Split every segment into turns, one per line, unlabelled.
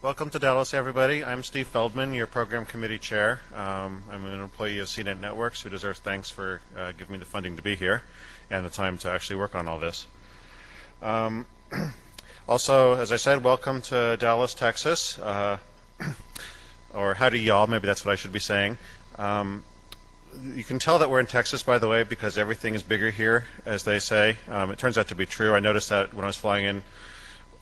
Welcome to Dallas, everybody. I'm Steve Feldman, your program committee chair. I'm an employee of CNET Networks who deserves thanks for giving me the funding to be here and the time to actually work on all this. Also, as I said, welcome to Dallas, Texas, or howdy y'all, maybe that's what I should be saying. You can tell that we're in Texas, by the way, because everything is bigger here, as they say. It turns out to be true. I noticed that when I was flying in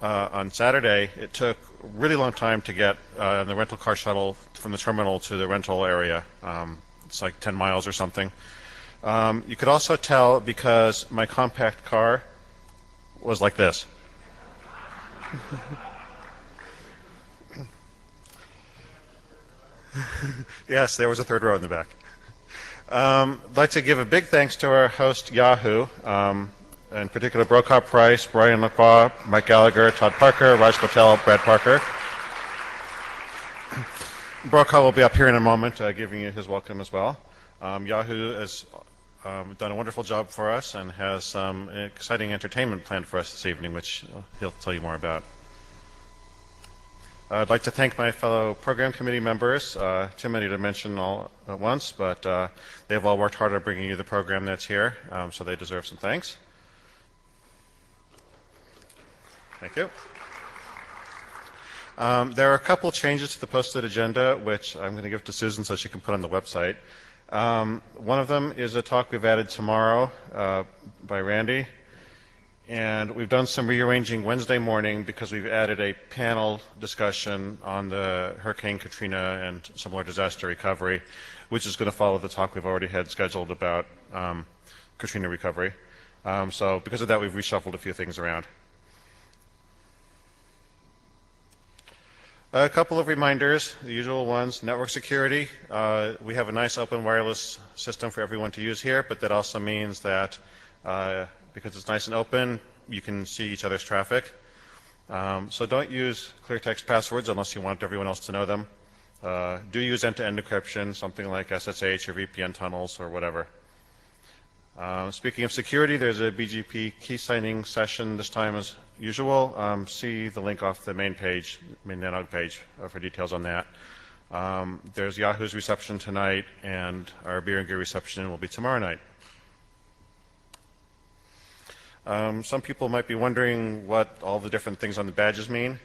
on Saturday, it took a really long time to get the rental car shuttle from the terminal to the rental area. It's like 10 miles or something. You could also tell because my compact car was like this. Yes, there was a third row in the back. I'd like to give a big thanks to our host, Yahoo, in particular Brokaw Price, Brian Lacroix, Mike Gallagher, Todd Parker, Raj Patel, Brad Parker. Brokaw will be up here in a moment giving you his welcome as well. Yahoo has done a wonderful job for us and has some exciting entertainment planned for us this evening, which he'll tell you more about. I'd like to thank my fellow program committee members, too many to mention all at once, but they've all worked hard on bringing you the program that's here, so they deserve some thanks. Thank you. There are a couple changes to the posted agenda, which I'm going to give to Susan so she can put on the website. One of them is a talk we've added tomorrow by Randy, and we've done some rearranging Wednesday morning because we've added a panel discussion on the Hurricane Katrina and similar disaster recovery, which is going to follow the talk we've already had scheduled about Katrina recovery. So because of that, we've reshuffled a few things around. A couple of reminders, the usual ones. Network security. We have a nice open wireless system for everyone to use here, but that also means that because it's nice and open, you can see each other's traffic. So don't use clear text passwords unless you want everyone else to know them. Do use end-to-end encryption, something like SSH or VPN tunnels or whatever. Speaking of security, there's a BGP key signing session this time as usual. See the link off the main page, main NANOG page for details on that. There's Yahoo's reception tonight, and our beer and gear reception will be tomorrow night. Some people might be wondering what all the different things on the badges mean.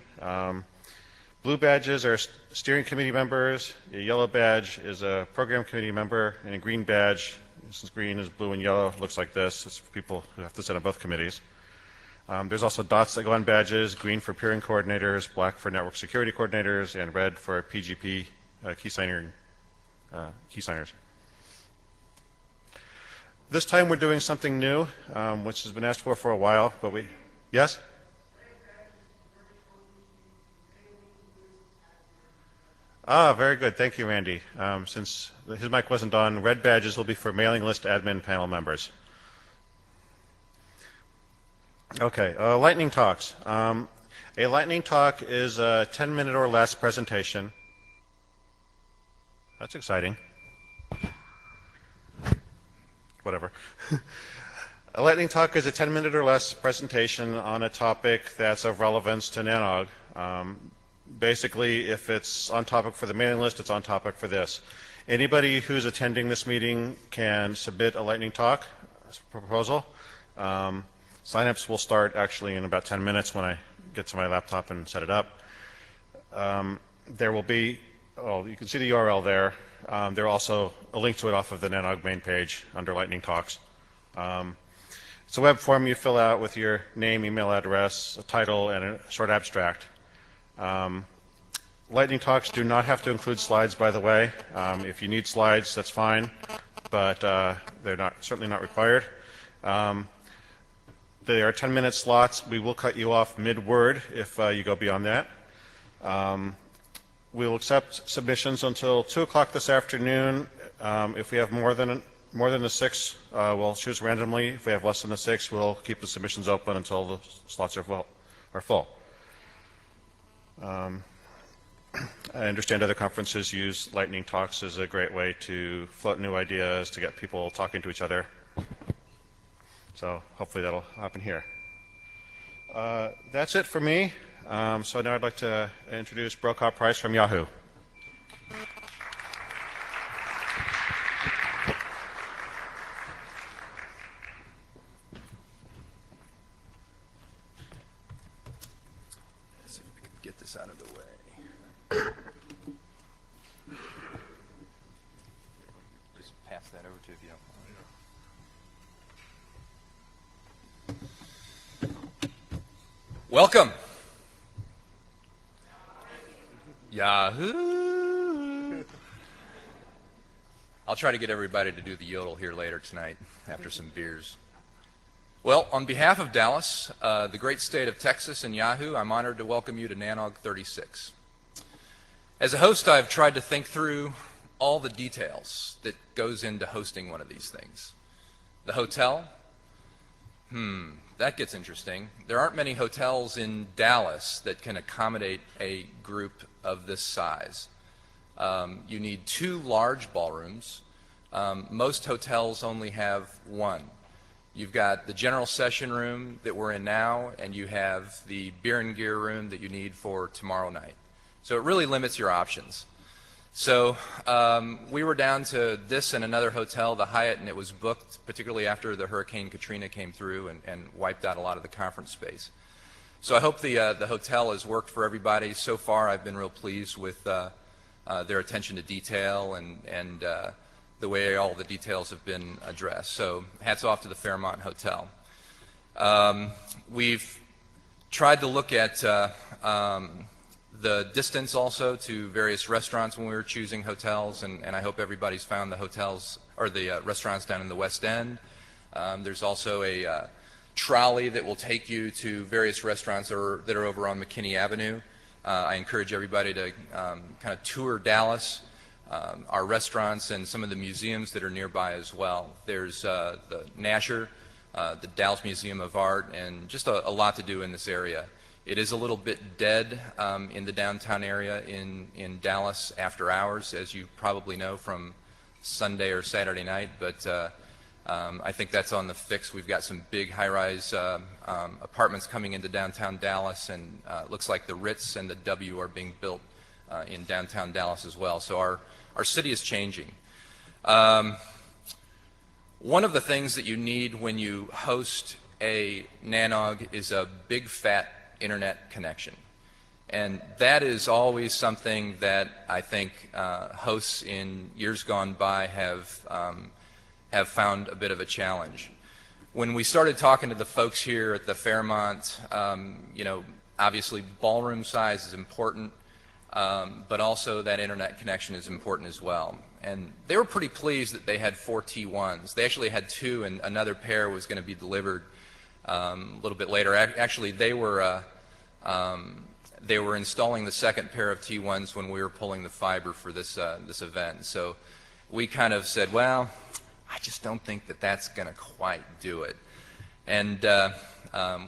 Blue badges are steering committee members, a yellow badge is a program committee member, and a green badge, since green is blue and yellow, looks like this. It's for people who have to sit on both committees. There's also dots that go on badges, green for peering coordinators, black for network security coordinators, and red for PGP key signers. This time we're doing something new, which has been asked for a while, but yes? Ah, very good. Thank you, Randy. Since his mic wasn't on, red badges will be for mailing list admin panel members. Okay, lightning talks. A lightning talk is a 10-minute or less presentation. That's exciting. Whatever. A lightning talk is a 10-minute or less presentation on a topic that's of relevance to NANOG. Basically, if it's on topic for the mailing list, it's on topic for this. Anybody who's attending this meeting can submit a lightning talk proposal. Signups will start actually in about 10 minutes when I get to my laptop and set it up. There will be, you can see the URL there. There's also a link to it off of the NANOG main page under Lightning Talks. It's a web form you fill out with your name, email address, a title, and a short abstract. Lightning Talks do not have to include slides, by the way. If you need slides, that's fine, but they're certainly not required. They are 10-minute slots. We will cut you off mid-word if you go beyond that. We'll accept submissions until 2 o'clock this afternoon. If we have more than the 6, we'll choose randomly. If we have less than the 6, we'll keep the submissions open until the slots are full. I understand other conferences use lightning talks as a great way to float new ideas, to get people talking to each other. So hopefully that'll happen here. That's it for me. So now I'd like to introduce Brokaw Price from Yahoo.
Let's see if we can get this out of the way. Just pass that over to if you don't mind. Welcome. Yahoo! I'll try to get everybody to do the yodel here later tonight after some beers. Well, on behalf of Dallas, the great state of Texas, and Yahoo, I'm honored to welcome you to NANOG 36. As a host, I've tried to think through all the details that goes into hosting one of these things. The hotel? That gets interesting. There aren't many hotels in Dallas that can accommodate a group of this size. You need 2 large ballrooms. Most hotels only have 1. You've got the general session room that we're in now, and you have the beer and gear room that you need for tomorrow night. So it really limits your options. So we were down to this and another hotel, the Hyatt, and it was booked, particularly after the Hurricane Katrina came through and wiped out a lot of the conference space. So I hope the hotel has worked for everybody. So far, I've been real pleased with their attention to detail and the way all the details have been addressed. So hats off to the Fairmont Hotel. We've tried to look at the distance also to various restaurants when we were choosing hotels, and I hope everybody's found the hotels or the restaurants down in the West End. There's also a trolley that will take you to various restaurants that are over on McKinney Avenue. I encourage everybody to kind of tour Dallas, our restaurants, and some of the museums that are nearby as well. There's the Nasher, the Dallas Museum of Art, and just a lot to do in this area. It is a little bit dead in the downtown area in Dallas after hours, as you probably know from Sunday or Saturday night, but I think that's on the fix. We've got some big high-rise apartments coming into downtown Dallas, and it looks like the Ritz and the W are being built in downtown Dallas as well. So our city is changing. One of the things that you need when you host a NANOG is a big fat internet connection, and that is always something that I think hosts in years gone by have found a bit of a challenge. When we started talking to the folks here at the Fairmont, you know, obviously ballroom size is important, but also that internet connection is important as well. And they were pretty pleased that they had 4 T1s. They actually had 2, and another pair was going to be delivered a little bit later. Actually, they were installing the second pair of T1s when we were pulling the fiber for this event. So we kind of said, well, I just don't think that that's going to quite do it. And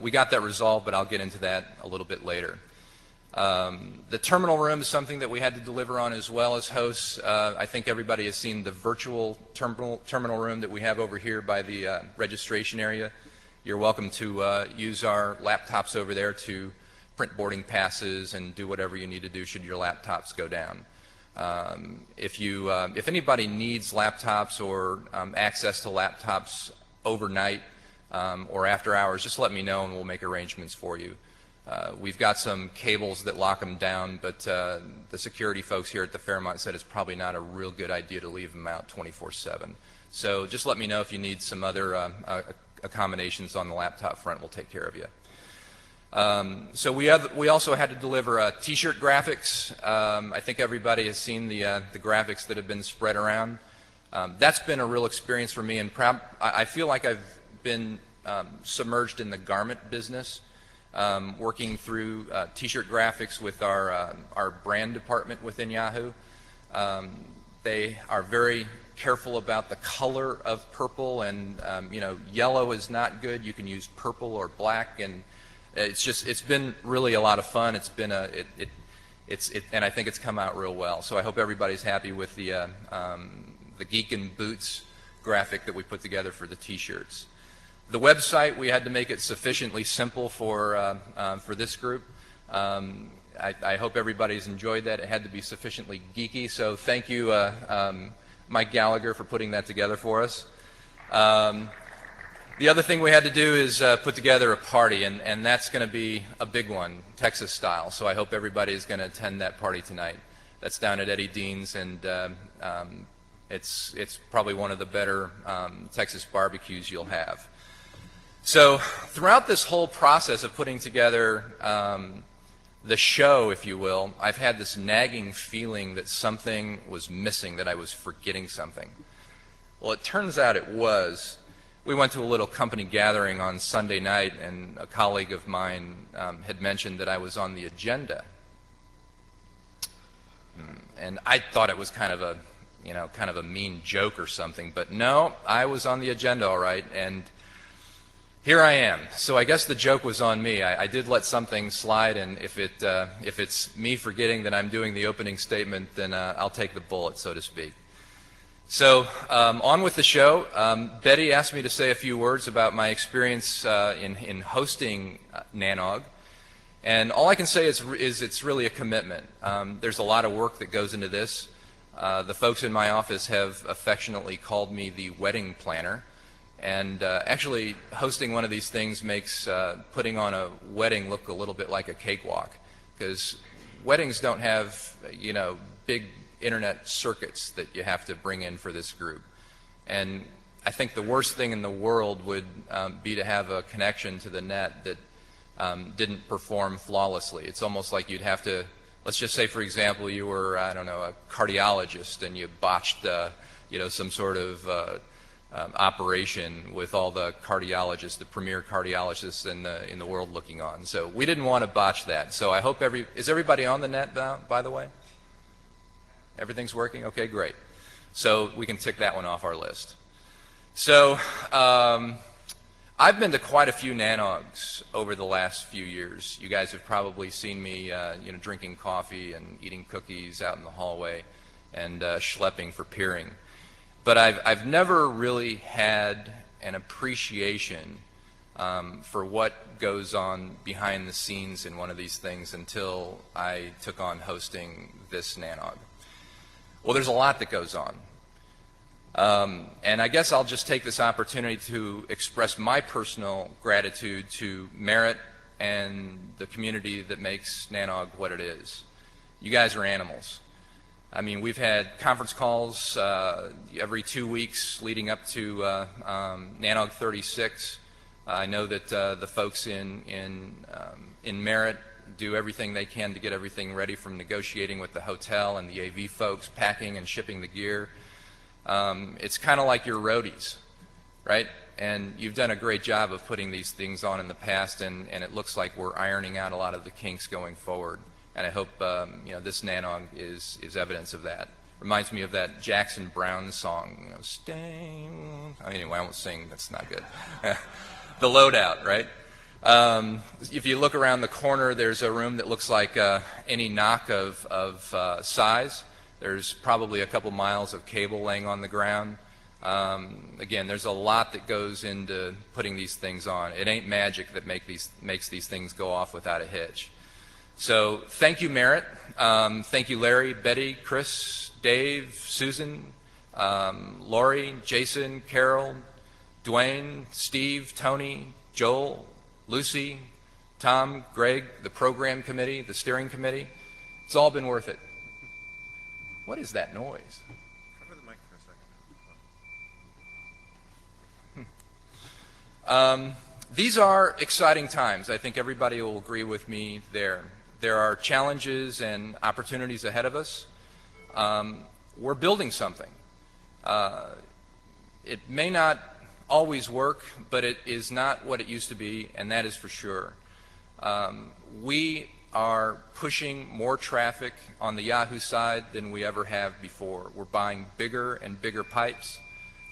we got that resolved, but I'll get into that a little bit later. The terminal room is something that we had to deliver on as well as hosts. I think everybody has seen the virtual terminal room that we have over here by the registration area. You're welcome to use our laptops over there to print boarding passes and do whatever you need to do should your laptops go down. If anybody needs laptops or access to laptops overnight or after hours, just let me know and we'll make arrangements for you. We've got some cables that lock them down, but the security folks here at the Fairmont said it's probably not a real good idea to leave them out 24/7. So just let me know if you need some other accommodations on the laptop front. We'll take care of you. So we also had to deliver T-shirt graphics. I think everybody has seen the graphics that have been spread around. That's been a real experience for me, and I feel like I've been submerged in the garment business, working through T-shirt graphics with our brand department within Yahoo. They are very careful about the color of purple, and you know, yellow is not good. You can use purple or black, and it's been really a lot of fun. It's been and I think it's come out real well. So I hope everybody's happy with the Geek and Boots graphic that we put together for the T-shirts. The website, we had to make it sufficiently simple for this group. I hope everybody's enjoyed that. It had to be sufficiently geeky, so thank you, Mike Gallagher, for putting that together for us. The other thing we had to do is put together a party, and that's going to be a big one, Texas style, so I hope everybody is going to attend that party tonight. That's down at Eddie Dean's, and it's probably one of the better Texas barbecues you'll have. So throughout this whole process of putting together the show, if you will, I've had this nagging feeling that something was missing, that I was forgetting something. Well, it turns out it was. We went to a little company gathering on Sunday night, and a colleague of mine had mentioned that I was on the agenda. And I thought it was kind of a mean joke or something, but no, I was on the agenda all right, and here I am. So I guess the joke was on me. I did let something slide, and if it's me forgetting that I'm doing the opening statement, then I'll take the bullet, so to speak. So on with the show. Betty asked me to say a few words about my experience in hosting NANOG, and all I can say is it's really a commitment. There's a lot of work that goes into this. The folks in my office have affectionately called me the wedding planner. And actually, hosting one of these things makes putting on a wedding look a little bit like a cakewalk, because weddings don't have, big internet circuits that you have to bring in for this group. And I think the worst thing in the world would be to have a connection to the net that didn't perform flawlessly. It's almost like you'd have to, let's just say, for example, you were, I don't know, a cardiologist, and you botched, some sort of operation with all the cardiologists, the premier cardiologists in the world looking on. So we didn't want to botch that. So I hope is everybody on the net now, by the way? Everything's working? Okay, great. So we can tick that one off our list. So I've been to quite a few NANOGs over the last few years. You guys have probably seen me drinking coffee and eating cookies out in the hallway and schlepping for peering. But I've never really had an appreciation for what goes on behind the scenes in one of these things until I took on hosting this NANOG. Well, there's a lot that goes on. And I guess I'll just take this opportunity to express my personal gratitude to Merritt and the community that makes NANOG what it is. You guys are animals. I mean, we've had conference calls every 2 weeks leading up to NANOG 36. I know that the folks in Merritt do everything they can to get everything ready, from negotiating with the hotel and the AV folks, packing and shipping the gear. It's kind of like your roadies, right? And you've done a great job of putting these things on in the past, and it looks like we're ironing out a lot of the kinks going forward. And I hope this NANOG is evidence of that. Reminds me of that Jackson Browne song, Staying. Anyway, I won't sing. That's not good. The Loadout, right? If you look around the corner, there's a room that looks like any knock of size. There's probably a couple miles of cable laying on the ground. Again, there's a lot that goes into putting these things on. It ain't magic that makes these things go off without a hitch. So thank you, Merritt. Thank you, Larry, Betty, Chris, Dave, Susan, Lori, Jason, Carol, Dwayne, Steve, Tony, Joel, Lucy, Tom, Greg, the program committee, the steering committee. It's all been worth it. What is that noise?
Cover the mic for a second.
These are exciting times. I think everybody will agree with me there. There are challenges and opportunities ahead of us. We're building something. It may not always work, but it is not what it used to be, and that is for sure. We are pushing more traffic on the Yahoo side than we ever have before. We're buying bigger and bigger pipes.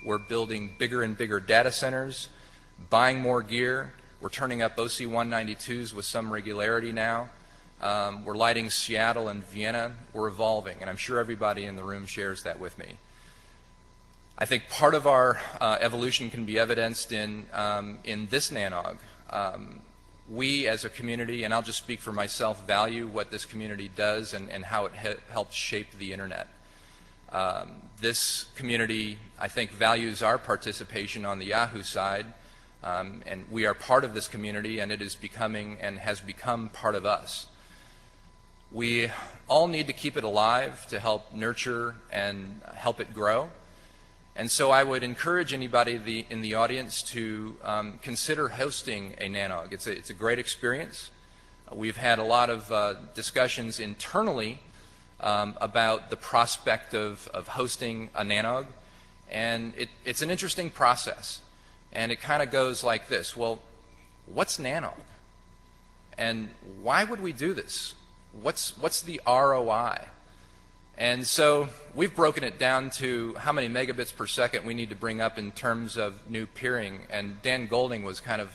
We're building bigger and bigger data centers, buying more gear. We're turning up OC 192s with some regularity now. We're lighting Seattle and Vienna. We're evolving, and I'm sure everybody in the room shares that with me. I think part of our evolution can be evidenced in this NANOG. we as a community, and I'll just speak for myself, value what this community does and how it helps shape the internet. This community, I think, values our participation on the Yahoo side, and we are part of this community, and it is becoming and has become part of us. We all need to keep it alive to help nurture and help it grow. And so I would encourage anybody in the audience to consider hosting a NANOG. It's a great experience. We've had a lot of discussions internally about the prospect of hosting a NANOG, and it's an interesting process. And it kind of goes like this. Well, what's NANOG? And why would we do this? What's the ROI? And so we've broken it down to how many megabits per second we need to bring up in terms of new peering. And Dan Golding was kind of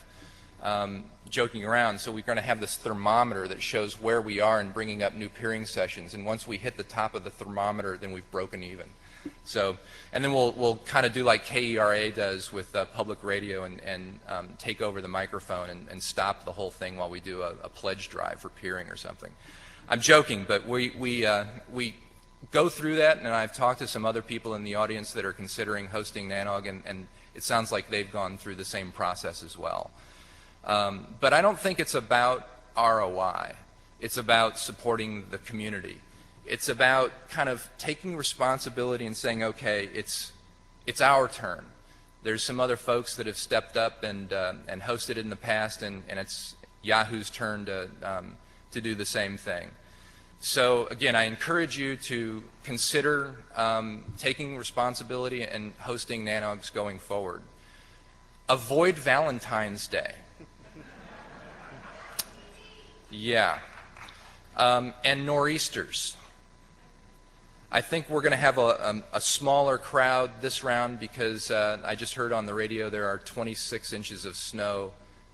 joking around. So we're going to have this thermometer that shows where we are in bringing up new peering sessions. And once we hit the top of the thermometer, then we've broken even. So, and then we'll kind of do like KERA does with public radio and take over the microphone and stop the whole thing while we do a pledge drive for peering or something. I'm joking, but we go through that, and I've talked to some other people in the audience that are considering hosting NANOG, and it sounds like they've gone through the same process as well. But I don't think it's about ROI. It's about supporting the community. It's about kind of taking responsibility and saying, okay, it's our turn. There's some other folks that have stepped up and hosted in the past, and it's Yahoo's turn to do the same thing. So again, I encourage you to consider taking responsibility and hosting NANOGs going forward. Avoid Valentine's Day. Yeah. And nor'easters. I think we're going to have a smaller crowd this round because I just heard on the radio there are 26 inches of snow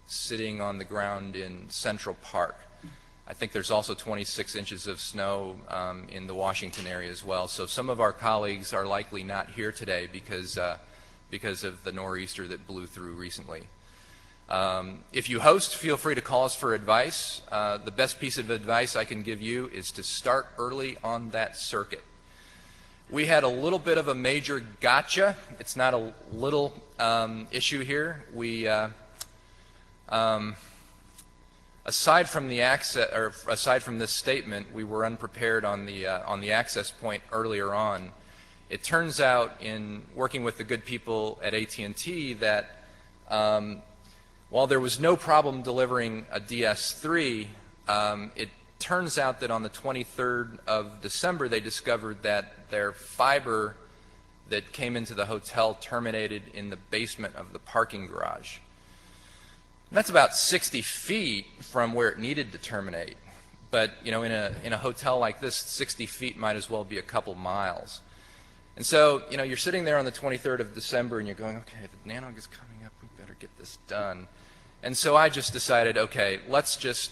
sitting on the ground in Central Park. I think there's also 26 inches of snow in the Washington area as well. So some of our colleagues are likely not here today because of the nor'easter that blew through recently. If you host, feel free to call us for advice. The best piece of advice I can give you is to start early on that circuit. We had a little bit of a major gotcha. It's not a little issue here. We aside from the access, or aside from this statement, we were unprepared on the access point earlier on. It turns out, in working with the good people at AT&T, that while there was no problem delivering a DS3, it turns out that on the 23rd of December they discovered that their fiber that came into the hotel terminated in the basement of the parking garage. And that's about 60 feet from where it needed to terminate. But you know, in a hotel like this, 60 feet might as well be a couple miles. And so, you know, you're sitting there on the 23rd of December and you're going, okay, the NANOG is coming up, we better get this done. And so I just decided, okay, let's just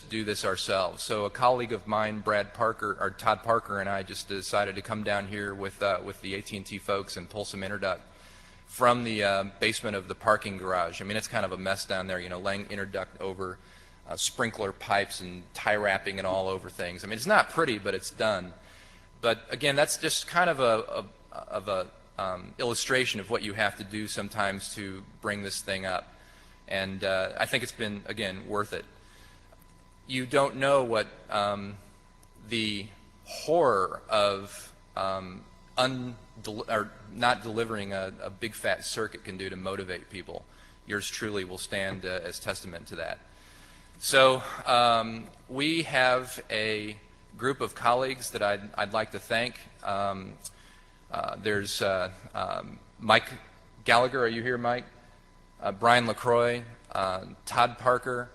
do this ourselves. So a colleague of mine, Todd Parker, and I just decided to come down here with the AT&T folks and pull some interduct from the basement of the parking garage. I mean, it's kind of a mess down there, you know, laying interduct over sprinkler pipes and tie wrapping it all over things. I mean, it's not pretty, but it's done. But again, that's just kind of a illustration of what you have to do sometimes to bring this thing up. And I think it's been, again, worth it. You don't know what the horror of not delivering a big fat circuit can do to motivate people. Yours truly will stand as testament to that. So we have a group of colleagues that I'd like to thank. There's Mike Gallagher. Are you here, Mike? Brian LaCroix, Todd Parker,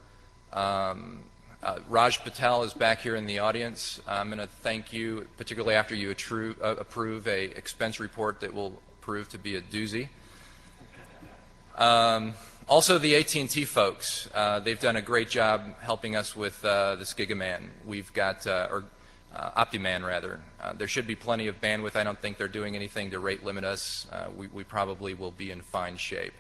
Raj Patel is back here in the audience. I'm going to thank you, particularly after you approve a expense report that will prove to be a doozy. Also, the AT&T folks, they've done a great job helping us with this Gigaman. We've got, or OptiMan rather. There should be plenty of bandwidth. I don't think they're doing anything to rate limit us. We probably will be in fine shape.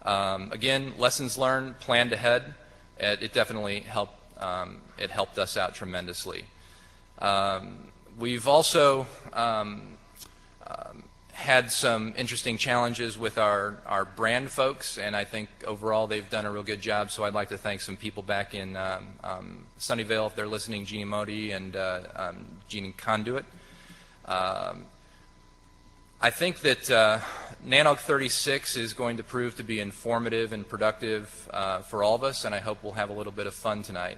Again, lessons learned, planned ahead. It definitely helped. It helped us out tremendously. We've also had some interesting challenges with our brand folks, and I think overall they've done a real good job. So I'd like to thank some people back in Sunnyvale, if they're listening, Jeannie Modi and Jeannie Conduit. I think that NANOG 36 is going to prove to be informative and productive for all of us, and I hope we'll have a little bit of fun tonight.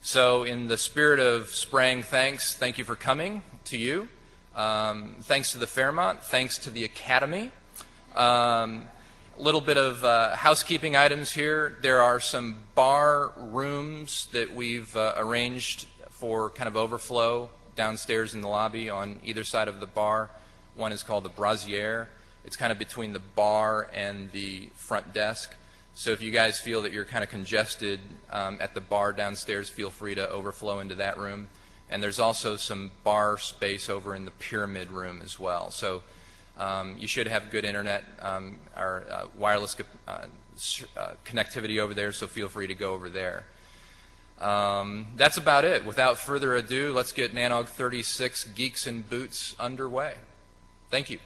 So in the spirit of spraying thanks, thank you for coming to you. Thanks to the Fairmont, thanks to the Academy. A little bit of housekeeping items here. There are some bar rooms that we've arranged for kind of overflow downstairs in the lobby on either side of the bar. One is called the Brazier. It's kind of between the bar and the front desk. So if you guys feel that you're kind of congested at the bar downstairs, feel free to overflow into that room. And there's also some bar space over in the Pyramid room as well. So you should have good internet, or wireless connectivity over there, so feel free to go over there. That's about it. Without further ado, let's get NANOG 36 Geeks and Boots underway. Thank you.